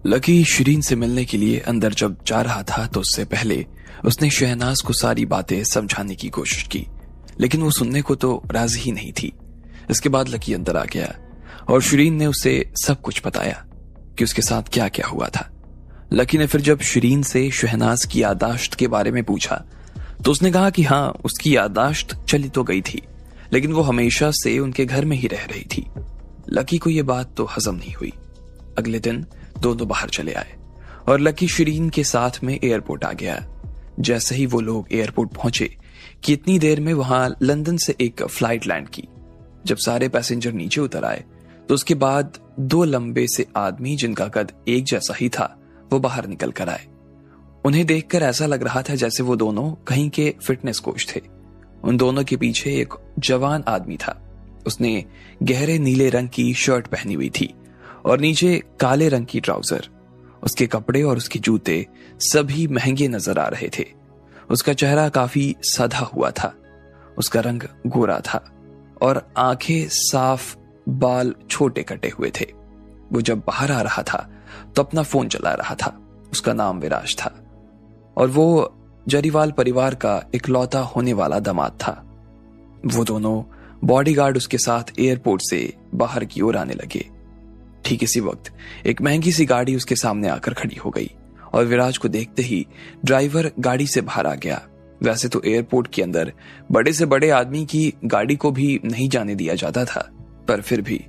Lucky Shirin से मिलने के लिए अंदर जब जा रहा था तो उससे पहले उसने शहनाज को सारी बातें समझाने की कोशिश की, लेकिन वो सुनने को तो राजी ही नहीं थी। इसके बाद लकी अंदर आ गया और शिरीन ने उसे सब कुछ बताया कि उसके साथ क्या क्या हुआ था। लकी ने फिर जब शिरीन से शहनाज की याददाश्त के बारे में पूछा तो उसने कहा कि हाँ, उसकी याददाश्त चली तो गई थी, लेकिन वो हमेशा से उनके घर में ही रह रही थी। लकी को ये बात तो हजम नहीं हुई। अगले दिन दोनों बाहर चले आए और लकी शिरीन के साथ में एयरपोर्ट आ गया। जैसे ही वो लोग एयरपोर्ट पहुंचे कि इतनी देर में वहां लंदन से एक फ्लाइट लैंड की। जब सारे पैसेंजर नीचे उतर आए तो उसके बाद दो लंबे से आदमी जिनका कद एक जैसा ही था वो बाहर निकल कर आए। उन्हें देखकर ऐसा लग रहा था जैसे वो दोनों कहीं के फिटनेस कोच थे। उन दोनों के पीछे एक जवान आदमी था। उसने गहरे नीले रंग की शर्ट पहनी हुई थी और नीचे काले रंग की ट्राउजर। उसके कपड़े और उसके जूते सभी महंगे नजर आ रहे थे। उसका चेहरा काफी सधा हुआ था। उसका रंग गोरा था और आंखें साफ, बाल छोटे कटे हुए थे। वो जब बाहर आ रहा था तो अपना फोन चला रहा था। उसका नाम विराज था और वो जरीवाल परिवार का इकलौता होने वाला दामाद था। वो दोनों बॉडीगार्ड उसके साथ एयरपोर्ट से बाहर की ओर आने लगे। ठीक इसी वक्त एक महंगी सी गाड़ी उसके सामने आकर खड़ी हो गई और विराज को देखते ही ड्राइवर गाड़ी से बाहर आ गया। वैसे तो एयरपोर्ट के अंदर बड़े से बड़े आदमी की गाड़ी को भी नहीं जाने दिया जाता था, पर फिर भी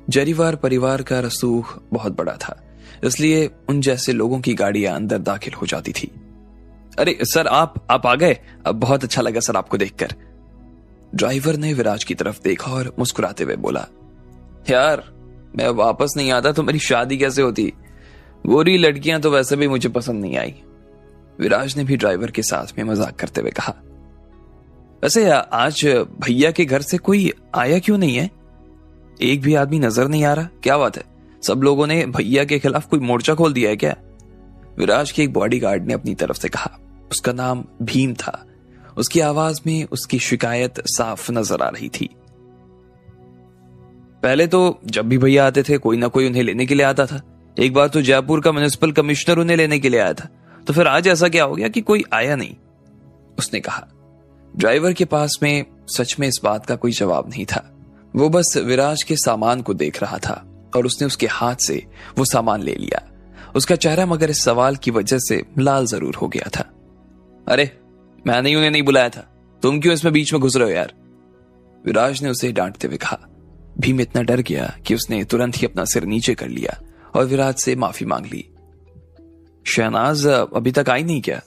जरीवाल परिवार का रसूख बहुत बड़ा था, इसलिए उन जैसे लोगों की गाड़ियां अंदर दाखिल हो जाती थी। अरे सर, आप आ गए। अब बहुत अच्छा लगा सर आपको देखकर। ड्राइवर ने विराज की तरफ देखा और मुस्कुराते हुए बोला, यार मैं वापस नहीं आता तो मेरी शादी कैसे होती? गोरी लड़कियां तो वैसे भी मुझे पसंद नहीं आई। विराज ने भी ड्राइवर के साथ में मजाक करते हुए कहा। वैसे आज भैया के घर से कोई आया क्यों नहीं है? एक भी आदमी नजर नहीं आ रहा, क्या बात है? सब लोगों ने भैया के खिलाफ कोई मोर्चा खोल दिया है क्या? विराज के एक बॉडीगार्ड ने अपनी तरफ से कहा। उसका नाम भीम था। उसकी आवाज में उसकी शिकायत साफ नजर आ रही थी। पहले तो जब भी भैया आते थे कोई ना कोई उन्हें लेने के लिए आता था। एक बार तो जयपुर का म्युनिसिपल कमिश्नर उन्हें लेने के लिए आया था, तो फिर आज ऐसा क्या हो गया कि कोई आया नहीं? उसने कहा। ड्राइवर के पास में सच में इस बात का कोई जवाब नहीं था। वो बस विराज के सामान को देख रहा था और उसने उसके हाथ से वो सामान ले लिया। उसका चेहरा मगर इस सवाल की वजह से लाल जरूर हो गया था। अरे मैंने उन्हें नहीं बुलाया था, तुम क्यों इसमें बीच में घुस रहे हो यार? विराज ने उसे डांटते हुए कहा। भीम इतना डर गया कि उसने तुरंत ही अपना सिर नीचे कर लिया और विराज से माफी मांग ली। शहनाज अभी तक आई नहीं क्या?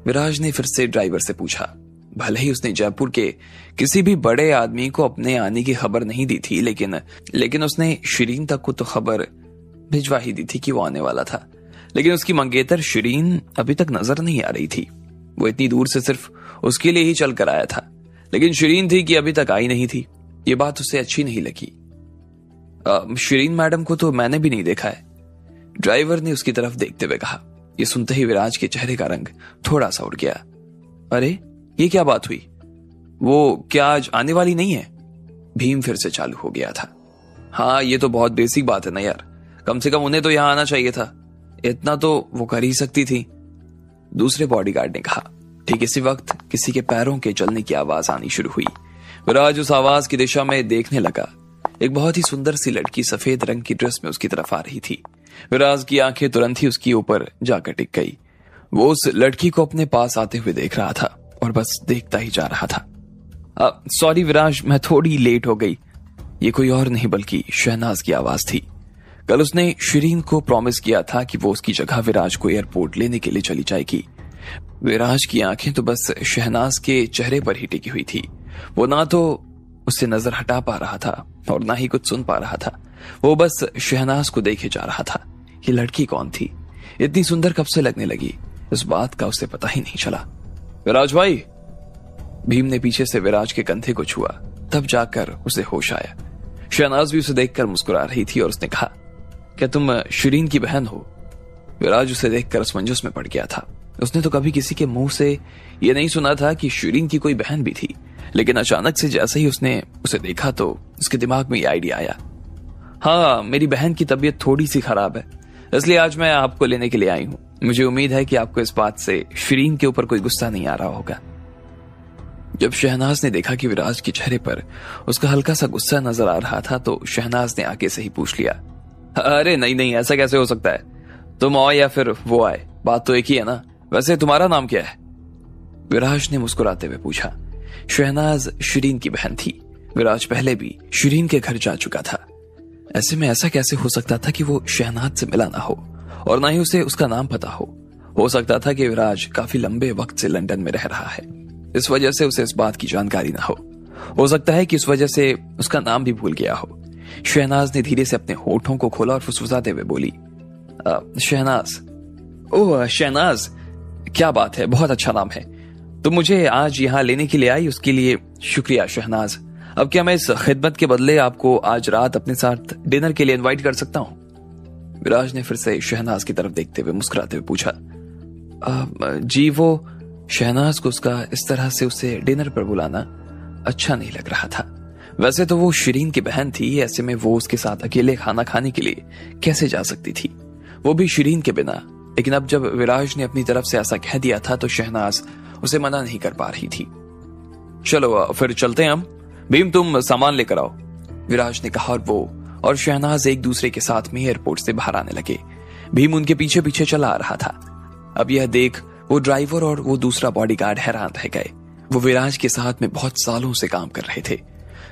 विराज ने फिर से ड्राइवर से पूछा। भले ही उसने जयपुर के किसी भी बड़े आदमी को अपने आने की खबर नहीं दी थी, लेकिन उसने शिरीन तक को तो खबर भिजवा ही दी थी कि वो आने वाला था। लेकिन उसकी मंगेतर शिरीन अभी तक नजर नहीं आ रही थी। वो इतनी दूर से सिर्फ उसके लिए ही चल कर आया था, लेकिन शिरीन थी कि अभी तक आई नहीं थी। ये बात उसे अच्छी नहीं लगी। शिरीन मैडम को तो मैंने भी नहीं देखा है, ड्राइवर ने उसकी तरफ देखते हुए कहा। ये सुनते ही विराज के चेहरे का रंग थोड़ा सा उड़ गया। अरे ये क्या बात हुई? वो क्या आज आने वाली नहीं है? भीम फिर से चालू हो गया था। हाँ, ये तो बहुत बेसिक बात है ना यार, कम से कम उन्हें तो यहां आना चाहिए था। इतना तो वो कर ही सकती थी, दूसरे बॉडीगार्ड ने कहा। ठीक इसी वक्त किसी के पैरों के चलने की आवाज आनी शुरू हुई। विराज उस आवाज की दिशा में देखने लगा। एक बहुत ही सुंदर सी लड़की सफेद रंग की ड्रेस में उसकी तरफ आ रही थी। विराज की आंखें तुरंत ही उसके ऊपर जाकर टिक गई। वो उस लड़की को अपने पास आते हुए देख रहा था और बस देखता ही जा रहा था। सॉरी विराज, मैं थोड़ी लेट हो गई। ये कोई और नहीं बल्कि शहनाज की आवाज थी। कल उसने शिरीन को प्रॉमिस किया था कि वो उसकी जगह विराज को एयरपोर्ट लेने के लिए चली जाएगी। विराज की आंखें तो बस शहनाज के चेहरे पर ही टिकी हुई थी। वो ना तो उससे नजर हटा पा रहा था और ना ही कुछ सुन पा रहा था। वो बस शहनाज को देखे जा रहा था। ये लड़की कौन थी? इतनी सुंदर कब से लगने लगी? इस बात का उसे पता ही नहीं चला। विराज भाई, भीम ने पीछे से विराज के कंधे को छुआ, तब जाकर उसे होश आया। शहनाज भी उसे देखकर मुस्कुरा रही थी और उसने कहा, क्या तुम शिरीन की बहन हो? विराज उसे देखकर असमंजस में पड़ गया था। उसने तो कभी किसी के मुंह से यह नहीं सुना था कि शिरीन की कोई बहन भी थी, लेकिन अचानक से जैसे ही उसने उसे देखा तो उसके दिमाग में यह आइडिया आया। हाँ, मेरी बहन की तबीयत थोड़ी सी खराब है, इसलिए आज मैं आपको लेने के लिए आई हूं। मुझे उम्मीद है कि आपको इस बात से शिरीन के ऊपर कोई गुस्सा नहीं आ रहा होगा। जब शहनाज ने देखा कि विराज के चेहरे पर उसका हल्का सा गुस्सा नजर आ रहा था तो शहनाज ने आगे से ही पूछ लिया, अरे नहीं नहीं, ऐसा कैसे हो सकता है? तुम आओ या फिर वो आए, बात तो एक ही है ना। वैसे तुम्हारा नाम क्या है? विराज ने मुस्कुराते हुए पूछा। शहनाज शिरीन की बहन थी। विराज पहले भी शिरीन के घर जा चुका था। ऐसे में ऐसा कैसे हो सकता था कि वो शहनाज से मिला ना हो और ना ही उसे उसका नाम पता हो सकता था कि विराज काफी लंबे वक्त से लंदन में रह रहा है, इस वजह से उसे इस बात की जानकारी ना हो सकता है कि इस वजह से उसका नाम भी भूल गया हो। शहनाज ने धीरे से अपने होठों को खोला और फुसफुसाते हुए बोली, शहनाज। ओह शहनाज, क्या बात है, बहुत अच्छा नाम है। तुम मुझे आज यहाँ लेने के लिए आई, उसके लिए शुक्रिया शहनाज। अब क्या मैं इस खिदमत के बदले आपको आज रात अपने साथ डिनर के लिए इनवाइट कर सकता हूँ? विराज ने फिर से शहनाज की तरफ देखते हुए मुस्कुराते हुए पूछा। जी। वो शहनाज को उसका इस तरह से उसे डिनर पर बुलाना अच्छा नहीं लग रहा था। वैसे तो वो शिरीन की बहन थी, ऐसे में वो उसके साथ अकेले खाना खाने के लिए कैसे जा सकती थी, वो भी शिरीन के बिना। लेकिन अब जब विराज ने अपनी तरफ से ऐसा कह दिया था तो शहनाज उसे मना नहीं कर पा रही थी। चलो फिर चलते हैं हम। भीम तुम सामान लेकर आओ, विराज ने कहा और वो और शहनाज एक दूसरे के साथ में एयरपोर्ट से बाहर आने लगे। भीम उनके पीछे पीछे चला आ रहा था। अब यह देख वो ड्राइवर और वो दूसरा बॉडीगार्ड हैरान रह गए। वो विराज के साथ में बहुत सालों से काम कर रहे थे।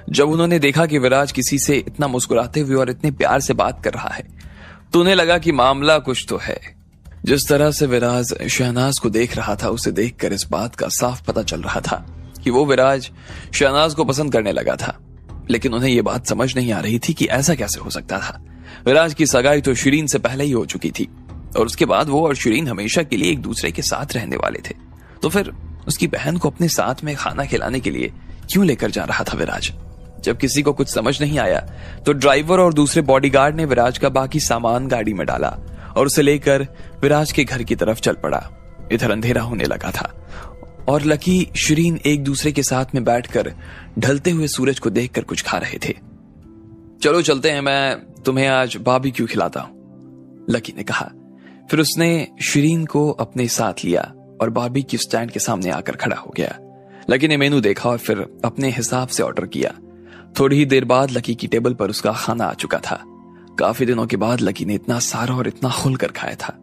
जब उन्होंने देखा कि विराज किसी से इतना मुस्कुराते हुए और इतने प्यार से बात कर रहा है तो उन्हें लगा कि मामला कुछ तो है। जिस तरह से विराज शहनाज को देख रहा था उसे देखकर इस बात का साफ पता चल रहा था कि वो विराज शहनाज को पसंद करने लगा था। लेकिन उन्हें यह बात समझ नहीं आ रही थी कि ऐसा कैसे हो सकता था। विराज की सगाई तो शिरीन से पहले ही हो चुकी थी और उसके बाद वो और शिरीन हमेशा के लिए एक दूसरे के साथ रहने वाले थे। तो फिर उसकी बहन को अपने साथ में खाना खिलाने के लिए क्यों लेकर जा रहा था विराज? जब किसी को कुछ समझ नहीं आया तो ड्राइवर और दूसरे बॉडीगार्ड ने विराज का बाकी सामान गाड़ी में डाला और उसे लेकर विराज के घर की तरफ चल पड़ा। इधर अंधेरा होने लगा था और लकी शिरीन एक दूसरे के साथ में बैठकर ढलते हुए सूरज को देखकर कुछ खा रहे थे। चलो चलते हैं, मैं तुम्हें आज बारबेक्यू खिलाता हूं, लकी ने कहा। फिर उसने शिरीन को अपने साथ लिया और बारबेक्यू स्टैंड के सामने आकर खड़ा हो गया। लकी ने मेनू देखा और फिर अपने हिसाब से ऑर्डर किया। थोड़ी ही देर बाद लकी की टेबल पर उसका खाना आ चुका था। काफी दिनों के बाद लकी ने इतना सारा और इतना खुलकर खाया था।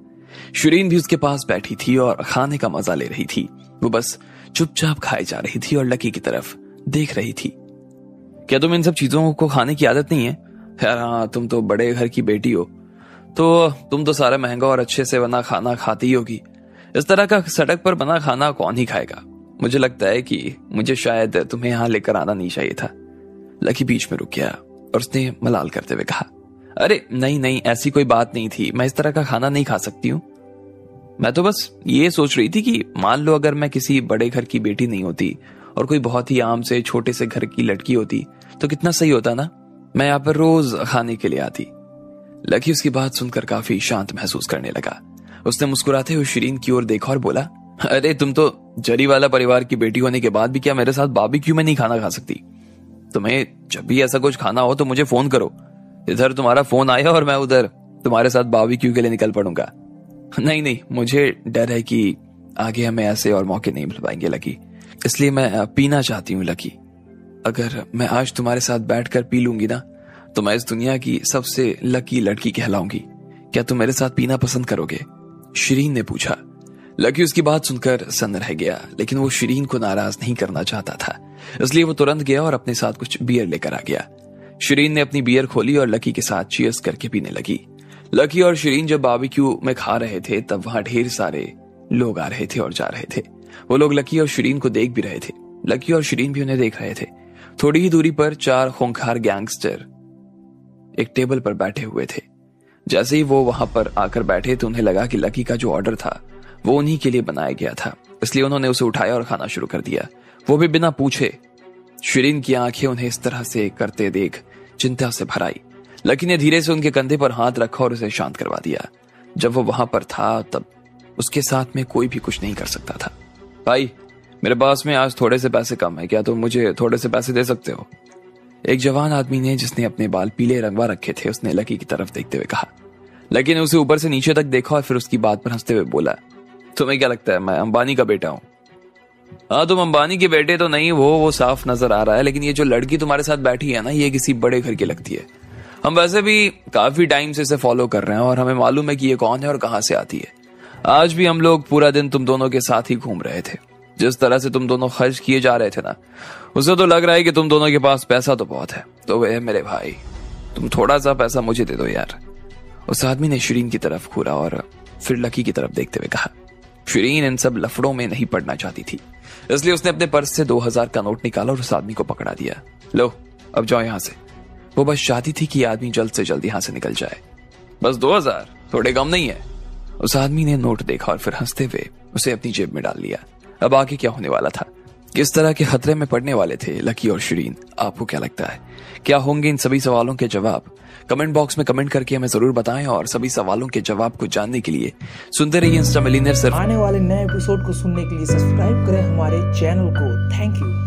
शिरीन भी उसके पास बैठी थी और खाने का मजा ले रही थी। वो बस चुपचाप खाई जा रही थी और लकी की तरफ देख रही थी। क्या तुम इन सब चीजों को खाने की आदत नहीं है? यार हाँ, तुम तो बड़े घर की बेटी हो तो तुम तो सारा महंगा और अच्छे से बना खाना खाती ही होगी। इस तरह का सड़क पर बना खाना कौन ही खाएगा? मुझे लगता है कि मुझे शायद तुम्हें यहाँ लेकर आना नहीं चाहिए था। लकी बीच में रुक गया और उसने मलाल करते हुए कहा, अरे नहीं नहीं, ऐसी कोई बात नहीं थी, मैं इस तरह का खाना नहीं खा सकती हूँ। मैं तो बस ये सोच रही थी कि मान लो अगर मैं किसी बड़े घर की बेटी नहीं होती और कोई बहुत ही आम से छोटे से घर की लड़की होती तो कितना सही होता ना, मैं यहाँ पर रोज खाने के लिए आती। लकी उसकी बात सुनकर काफी शांत महसूस करने लगा। उसने मुस्कुराते हुए शिरीन की ओर देखा और बोला, अरे तुम तो जरी वाला परिवार की बेटी होने के बाद भी क्या मेरे साथ बारबेक्यू में नहीं खाना खा सकती? तुम्हें जब भी ऐसा कुछ खाना हो तो मुझे फोन करो। इधर तुम्हारा फोन आया और मैं उधर तुम्हारे साथ बारबेक्यू के लिए निकल पड़ूंगा। नहीं नहीं, मुझे डर है कि आगे हमें ऐसे और मौके नहीं मिल पाएंगे लकी, इसलिए मैं पीना चाहती हूँ लकी। अगर मैं आज तुम्हारे साथ बैठकर पी लूंगी ना तो मैं इस दुनिया की सबसे लकी लड़की कहलाऊंगी। क्या तुम मेरे साथ पीना पसंद करोगे? शिरीन ने पूछा। लकी उसकी बात सुनकर सन्न रह गया, लेकिन वो शिरीन को नाराज नहीं करना चाहता था, इसलिए वो तुरंत गया और अपने साथ कुछ बियर लेकर आ गया। शिरीन ने अपनी बियर खोली और लकी के साथ चीयर्स करके पीने लगी। लकी और शिरीन जब बारबेक्यू में खा रहे थे तब वहां ढेर सारे लोग आ रहे थे और जा रहे थे। वो लोग लकी और शिरीन को देख भी रहे थे। लकी और शिरीन भी उन्हें देख रहे थे। थोड़ी ही दूरी पर 4 खूंखार गैंगस्टर एक टेबल पर बैठे हुए थे। जैसे ही वो वहां पर आकर बैठे तो उन्हें लगा कि लकी का जो ऑर्डर था वो उन्हीं के लिए बनाया गया था, इसलिए उन्होंने उसे उठाया और खाना शुरू कर दिया, वो भी बिना पूछे। शिरीन की आंखें उन्हें इस तरह से करते देख चिंता से भर आई। लकी ने धीरे से उनके कंधे पर हाथ रखा और उसे शांत करवा दिया। जब वो वहां पर था तब उसके साथ में कोई भी कुछ नहीं कर सकता था। भाई, मेरे पास में आज थोड़े से पैसे कम है, क्या तुम मुझे थोड़े से पैसे दे सकते हो? एक जवान आदमी ने, जिसने अपने बाल पीले रंगवा रखे थे, उसने लकी की तरफ देखते हुए कहा। लेकिन उसे ऊपर से नीचे तक देखा और फिर उसकी बात पर हंसते हुए बोला, तुम्हें क्या लगता है मैं अंबानी का बेटा हूं? हाँ, तुम अंबानी के बेटे तो नहीं, वो साफ नजर आ रहा है, लेकिन ये जो लड़की तुम्हारे साथ बैठी है ना, ये किसी बड़े घर की लगती है। हम वैसे भी काफी टाइम से इसे फॉलो कर रहे हैं और हमें मालूम है कि ये कौन है और कहां से आती है। आज भी हम लोग पूरा दिन तुम दोनों के साथ ही घूम रहे थे। जिस तरह से तुम दोनों खर्च किए जा रहे थे ना, उसे तो लग रहा है कि तुम दोनों के पास पैसा तो बहुत है। तो वे मेरे भाई, तुम थोड़ा सा पैसा मुझे दे दो यार। उस आदमी ने शिरीन की तरफ घूरा और फिर लकी की तरफ देखते हुए कहा। शिरीन इन सब लफड़ों में नहीं पड़ना चाहती थी, इसलिए उसने अपने पर्स से 2000 का नोट निकाला और उस आदमी को पकड़ा दिया। लो, अब जाओ यहां से। वो बस चाहती थी कि आदमी जल्द से जल्द यहां से निकल जाए। बस 2000 थोड़े कम नहीं है। उस आदमी ने नोट देखा और फिर हंसते हुए उसे अपनी जेब में डाल लिया। अब आगे क्या होने वाला था, किस तरह के खतरे में पड़ने वाले थे लकी और शिरीन, आपको क्या लगता है? क्या होंगे इन सभी सवालों के जवाब? कमेंट बॉक्स में कमेंट करके हमें जरूर बताएं और सभी सवालों के जवाब को जानने के लिए सुनते रहिए इंस्टा मिलियनेयर। सिर्फ आने वाले नए एपिसोड को सुनने के लिए सब्सक्राइब करें हमारे चैनल को। Thank you.